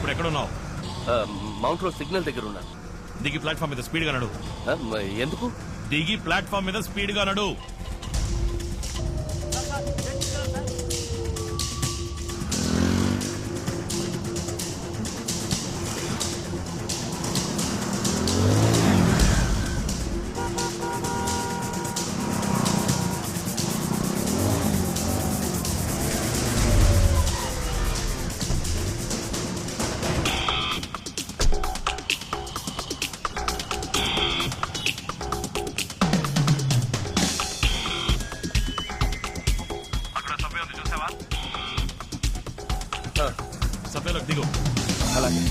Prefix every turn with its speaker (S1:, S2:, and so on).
S1: ఇప్పుడు ఎక్కడున్నావు?
S2: Mount road signal దగ్గర ఉన్నా.
S1: దిగి ప్లాట్ఫామ్ మీద స్పీడ్ గా నడు.
S2: ఎందుకు?
S1: దిగి ప్లాట్ఫామ్ మీద స్పీడ్ గా నడు. సభ్యులకు దిగు.
S2: అలాగే.